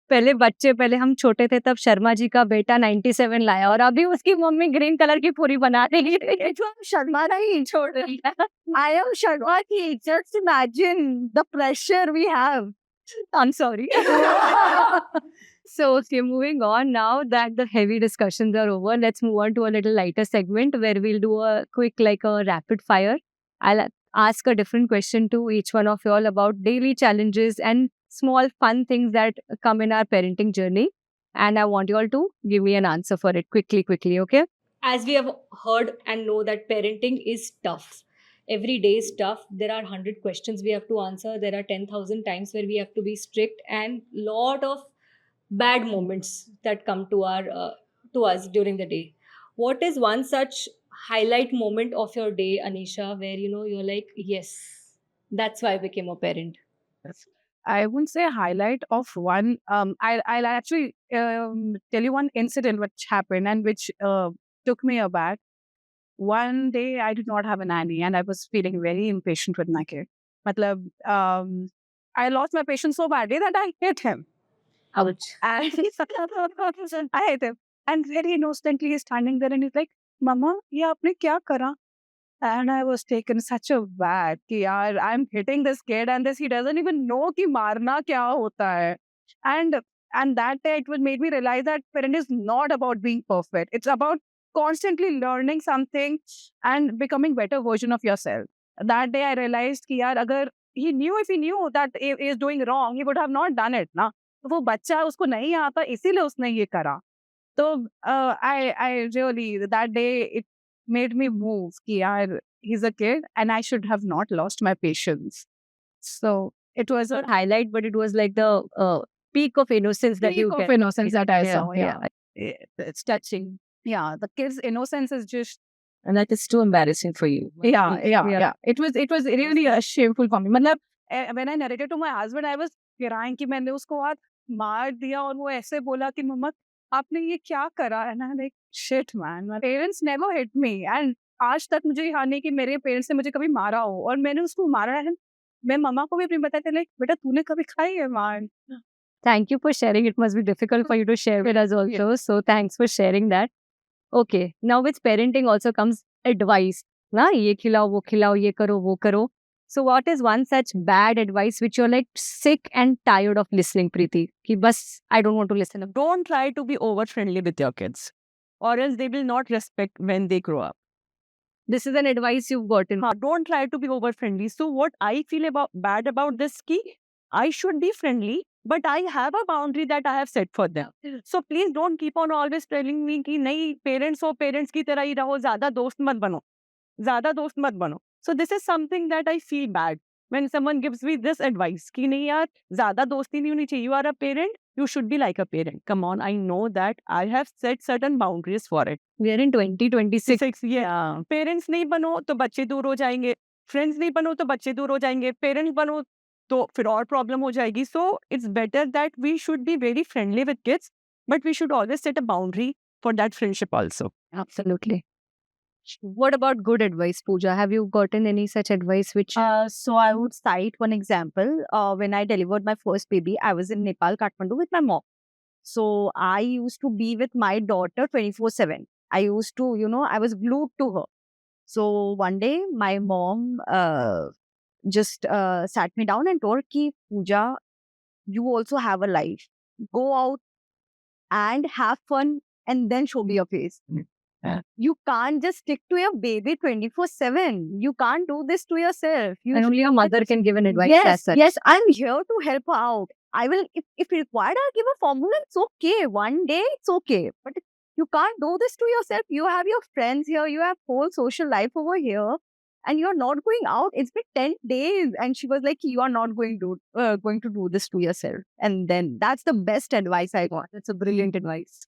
A: पहले हम छोटे थे तब शर्मा जी का बेटा 97 लाया और अभी उसकी मम्मी ग्रीन कलर की पूरी बना रही है.
D: जो हम शर्मा नहीं छोड़ रही है. I am Sharma ki. Just imagine the pressure we have.
A: I'm sorry. So, okay, moving on. Now that the heavy discussions are over, let's move on to a little lighter segment where we'll do a quick, like a rapid fire. I'll ask a different question to each one of you all about daily challenges and small fun things that come in our parenting journey. And I want you all to give me an answer for it quickly, okay? As we have heard and know that parenting is tough. Every day is tough. There are 100 questions we have to answer. There are 10,000 times where we have to be strict, and lot of bad moments that come to us during the day. What is one such highlight moment of your day, Anisha, where you're like, yes, that's why I became a parent?
D: I wouldn't say highlight of one. I'll actually tell you one incident which happened and which took me aback. One day I did not have a nanny and I was feeling very impatient with my kid. Matlab, I lost my patience so badly that I hit him.
A: Ouch.
D: And I hit him. And very innocently he's standing there and he's like, Mama, ye aapne kya kara? And I was taken such a bad कि यार I'm hitting this kid and he doesn't even know कि मारना क्या होता है. And that day it made me realize that parent is not about being perfect. It's about constantly learning something and becoming better version of yourself. That day I realized कि यार अगर if he knew that he is doing wrong, he would have not done it ना. तो वो बच्चा उसको नहीं आता इसीलिए उसने ये करा. So I really that day it made me move कि यार he's a kid and I should have not lost my patience. So it was
A: Not highlight, but it was like the peak of innocence that you get.
D: innocence that I saw.
A: Yeah.
D: It's touching. Yeah, the kid's innocence is just
B: And that is too embarrassing for you.
D: yeah. It was really a shameful for me. मतलब when I narrated to my husband, I was crying कि मैंने उसको आज मार दिया और वो ऐसे बोला कि मम्मा आपने ये क्या करा? And I'm like shit man, my parents never hit me and आज तक मुझे याद नहीं कि मेरे पेरेंट्स ने मुझे कभी मारा हो और मैंने उसको मारा है. मैं मम्मा को भी अपनी बताते लाइक बेटा तूने कभी खाई है मार.
A: Thank you for sharing. It must be difficult for you to share with us also. So thanks for sharing that. Okay, now with parenting also comes advice. Na, ye khilao, wo khilao, ye karo, wo karo. So what is one such bad advice which you're like sick and tired of listening, Preeti? Ki bas, I don't want to listen.
B: Don't try to be over friendly with your kids, or else they will not respect when they grow up.
A: This is an advice you've gotten.
B: Don't try to be over friendly. So what I feel bad about this ki I should be friendly, but I have a boundary that I have set for them. So please don't keep on always telling me कि नहीं parents हो parents की तरह ही रहो, ज़्यादा दोस्त मत बनो, ज़्यादा दोस्त मत बनो. So this is something that I feel bad when someone gives me this advice कि नहीं यार ज़्यादा दोस्ती नहीं होनी चाहिए. You are a parent, you should be like a parent. Come on, I know that I have set certain boundaries for it.
A: We are in 2026.
B: Yeah. Parents नहीं बनो तो बच्चे दूर हो जाएंगे. Friends नहीं बनो तो बच्चे दूर हो जाएंगे. Parents बनो तो फिर और प्रॉब्लम हो जाएगी. So it's better that we should be very friendly with kids, but we should always set a boundary for that friendship also.
A: Absolutely. What about good advice, Pooja? Have you gotten any such advice which...
C: So I would cite one example. When I delivered my first baby, I was in Nepal, Kathmandu with my mom. So I used to be with my daughter 24/7. I used to, I was glued to her. So one day my mom just sat me down and told ki, Pooja, you also have a life. Go out and have fun and then show me your face. You can't just stick to your baby 24/7. You can't do this to yourself.
A: And only a mother can give an advice as such.
C: Yes, I'm here to help her out. I will, if required, I'll give a formula. It's okay. One day, it's okay. But
D: You can't do this to yourself. You have your friends here. You have whole social life over here. And you're not going out. It's been 10 days. And she was like, you are not going to do this to yourself. And then that's the best advice I got. It's a brilliant advice.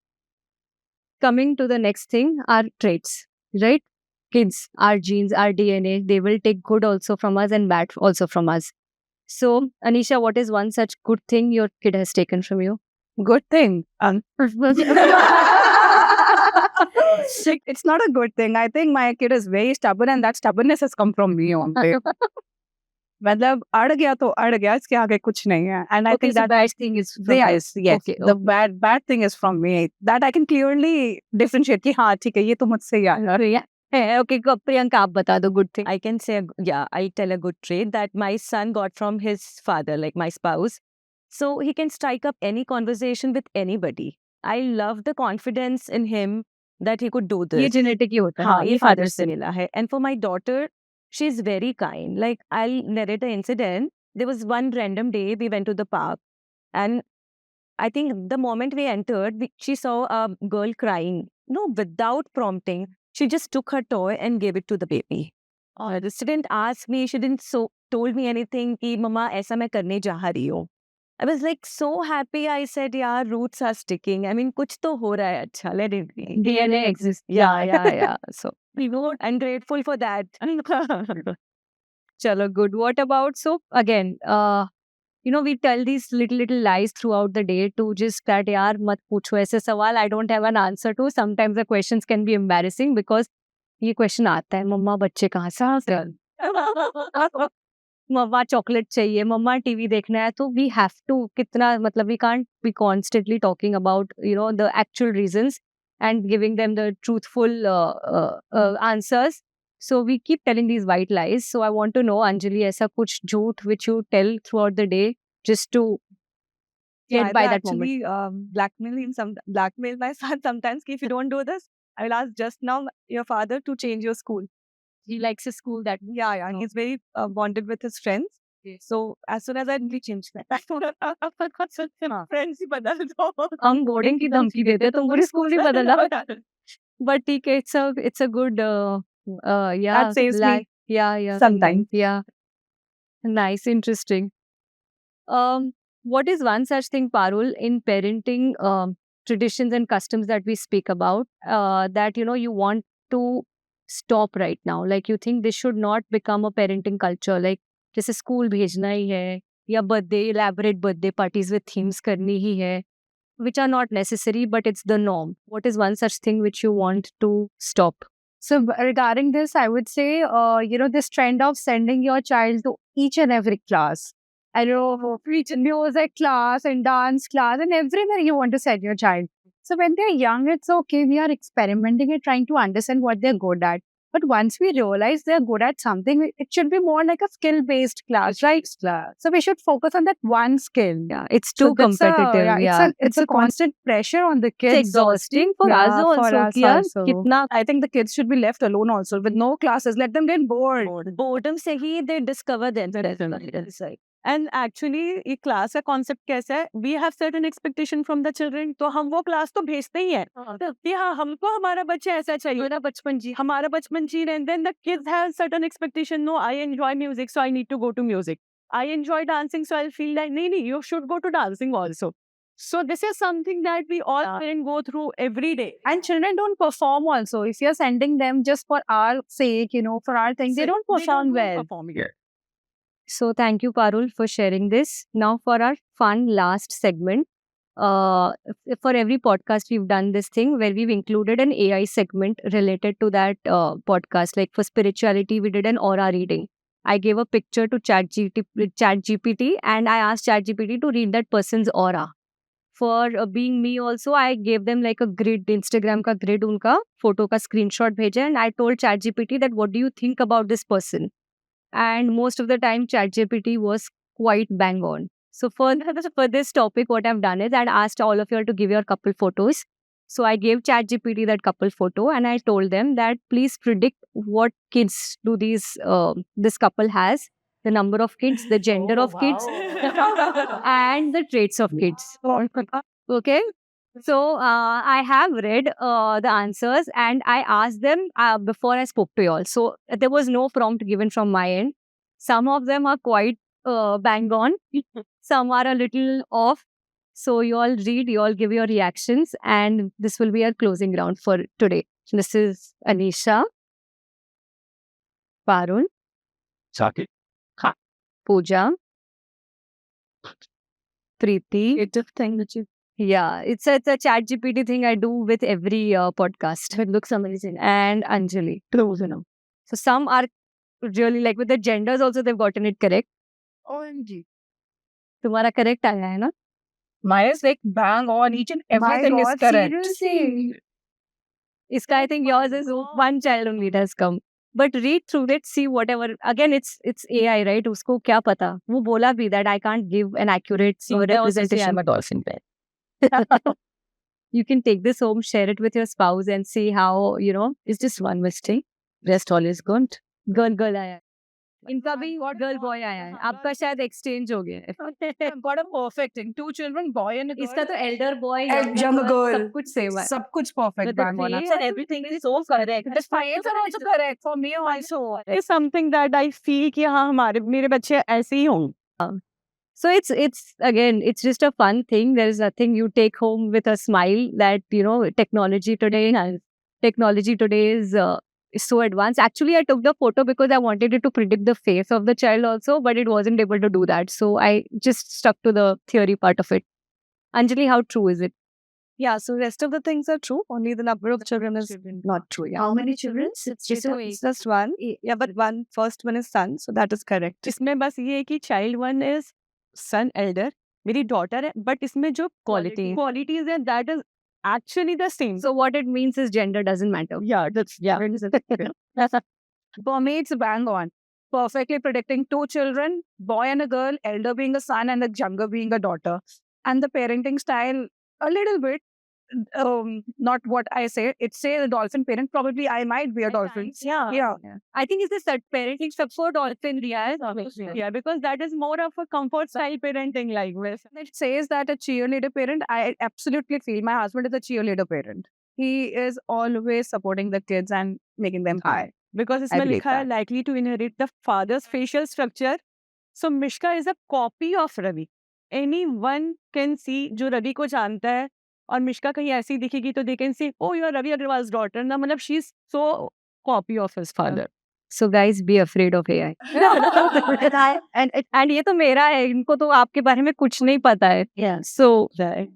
A: Coming to the next thing, our traits, right? Kids, our genes, our DNA, they will take good also from us and bad also from us. So, Anisha, what is one such good thing your kid has taken from you?
D: Good thing. It's not a good thing. I think my kid is very stubborn and that stubbornness has come from me only. मतलब अड़ गया तो अड़ गया, इसके आगे कुछ नहीं है. And I think
A: so
D: that
A: bad thing is from
D: yes,
A: Okay,
D: the bad thing is from me. That I can clearly differentiate कि हाँ ठीक है ये तो मुझसे ही आया.
A: Okay, Priyanka, आप बता दो good thing.
C: I can say, I tell a good trait that my son got from his father, like my spouse. So he can strike up any conversation with anybody. I love the confidence in him that he could do this.
A: ये genetic ही होता है.
C: हाँ, ये
A: father
C: father से मिला है. And for my daughter, she's very kind. Like, I'll narrate an incident. There was one random day we went to the park, and I think the moment we entered, she saw a girl crying. No, without prompting, she just took her toy and gave it to the baby. She didn't ask me. She didn't told me anything. कि मम्मा ऐसा मैं करने जा रही हूँ. I was like so happy. I said, yeah, roots are sticking. I mean, कुछ तो हो रहा है अच्छा. Let it be.
A: DNA exists.
C: Yeah. So, I'm grateful for that.
A: Chalo, good. What about, so again, we tell these little lies throughout the day to just that, yaar, mat pucho aise sawal, I don't have an answer to. Sometimes the questions can be embarrassing because ये question आता है, मम्मा बच्चे कहाँ से आ गए? मम्मा chocolate चाहिए, मम्मा TV देखना है. तो वी हैव टू कितना, मतलब we can't be constantly talking about the actual reasons and giving them the truthful answers. So we keep telling these white lies. So I want to know, Anjali, aisa kuch jhoot which you tell throughout the day just to get by that moment.
B: Blackmail my son sometimes. If you don't do this, I will ask just now your father to change your school.
A: He likes a school that
B: Yeah. He's very bonded with his friends. So as soon as I change that, friends ही बदल दो.
A: हम boarding की धमकी देते, तुम पूरी school ही बदला. But ठीक है, it's a good
B: That saves me.
A: Yeah.
B: Sometimes.
A: Yeah. Nice, interesting. What is one such thing, Parul, in parenting traditions and customs that we speak about that you want to stop right now? Like you think this should not become a parenting culture, like जैसे school भेजना ही है या birthday elaborate birthday parties with themes करनी ही है, which are not necessary but it's the norm. What is one such thing which you want to stop?
D: So regarding this, I would say, this trend of sending your child to each and every class. I know, preach music class and dance class and everywhere you want to send your child. So when they're young, it's okay. We are experimenting and trying to understand what they're good at. But once we realize they're good at something, it should be more like a skill-based class, right? So we should focus on that one skill.
A: Yeah, it's too competitive.
D: It's a constant pressure on the kids.
A: It's exhausting for us also.
D: Kitna, I think the kids should be left alone also with no classes. Let them get bored.
C: Boredom से ही they discover themselves.
B: And actually, ये class का concept कैसा है? We have certain expectation from the children. तो हम वो class तो भेजते ही हैं. कि हाँ, हमको हमारा बच्चा ऐसा चाहिए. हमारा बचपन जी रहे. And then the kids have certain expectation. No, I enjoy music, so I need to go to music. I enjoy dancing, so I'll feel like, no, you should go to dancing also. So this is something that we all parents go through every day.
D: And children don't perform also. If you're sending them just for our sake, for our thing, they don't perform well.
A: So thank you, Parul, for sharing this. Now for our fun last segment. For every podcast, we've done this thing where we've included an AI segment related to that podcast. Like for spirituality, we did an aura reading. I gave a picture to ChatGPT and I asked ChatGPT to read that person's aura. For being me also, I gave them like a grid, Instagram ka grid, unka photo ka screenshot bheja, and I told ChatGPT that what do you think about this person? And most of the time, ChatGPT was quite bang on. So for this topic, what I've done is I asked all of you all to give your couple photos. So I gave ChatGPT that couple photo and I told them that please predict what kids do this couple has, the number of kids, the gender of kids, and the traits of kids. Okay? So I have read the answers and I asked them before I spoke to you all. So there was no prompt given from my end. Some of them are quite bang on. Some are a little off. So you all read, you all give your reactions, and this will be our closing round for today. This is Anisha, Parul,
E: Sakit.
A: Pooja, Preeti.
B: Creative thing that you
A: Yeah, it's a chat GPT thing I do with every podcast. It looks amazing. And Anjali.
B: close enough.
A: So some are really like with the genders also they've gotten it correct.
F: OMG.
A: तुम्हारा correct आया है ना?
F: Mine is like bang on. Each and everything is
A: God,
F: correct.
A: seriously? Iska I think yours is one child only it has come. But read through it, see whatever. Again, it's AI, right? उसको क्या पता? वो बोला भी that I can't give an accurate representation.
B: I'm a dolphin fan.
A: You can take this home, share it with your spouse, and see how
B: It's just one mistake. Rest all is good.
A: girl आया है. इनका भी girl boy आया है. आपका शायद exchange हो गया है.
F: I've got a perfect thing. 2 children, boy and a girl.
A: इसका तो elder boy,
F: And younger girl.
A: सब कुछ same है.
F: Sab kuch perfect.
B: But the
F: Bang on.
B: face and everything is so correct.
F: The face are also correct. For me also.
B: It's something that I feel कि हाँ हमारे मेरे बच्चे ऐसे ही हों.
A: So it's again, it's just a fun thing. There is nothing you take home with a smile that technology today is so advanced. Actually, I took the photo because I wanted it to predict the face of the child also, but it wasn't able to do that. So I just stuck to the theory part of it. Anjali, how true is it?
C: Yeah, so rest of the things are true. Only the number of children is not true. Yeah.
F: How many children?
C: It's just one. Yeah, but first one is son, so that is correct.
B: इसमें बस ये है कि child one is son elder, मेरी daughter है, but इसमें जो qualities है that is actually the same.
A: So what it means is gender doesn't matter.
F: For me, it's bang on. Perfectly predicting 2 children, boy and a girl, elder being a son and the younger being a daughter. And the parenting style, a little bit, not what I say. It says a dolphin parent. Probably I might be a dolphin. Yeah.
A: I think it's the parenting support dolphin Riya is.
B: Yeah, because that is more of a comfort style parenting like this.
F: It says that a cheerleader parent, I absolutely feel my husband is a cheerleader parent. He is always supporting the kids and making them high.
B: Because इसमें
C: believe
B: लिखा है likely to inherit the father's facial structure. So Mishka is a copy of Ravi. Anyone can see जो रवि को जानता है और मिश्का कहीं ऐसी दिखेगी तो they can say, oh, you are Ravi Agarwal's daughter. ना मतलब she is so copy of his father.
A: So guys, be afraid of AI. and ये तो मेरा है, इनको तो आपके बारे में कुछ नहीं पता है.
C: Yeah.
A: So
B: Right.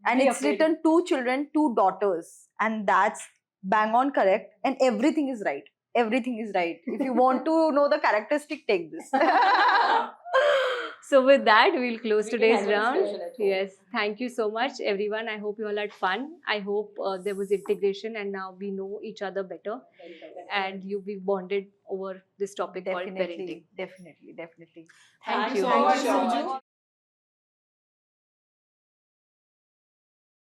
G: And it's written 2 children, 2 daughters, and that's bang on correct, and everything is right. Everything is right. If you want to know the characteristic, take this.
A: So with that, we'll close today's
G: have a
A: round.
G: discussion at home.
A: Yes, thank you so much, everyone. I hope you all had fun. I hope there was integration, and now we know each other better, and we bonded over this topic called parenting.
G: Definitely.
A: Thank you.
G: So much, Suju.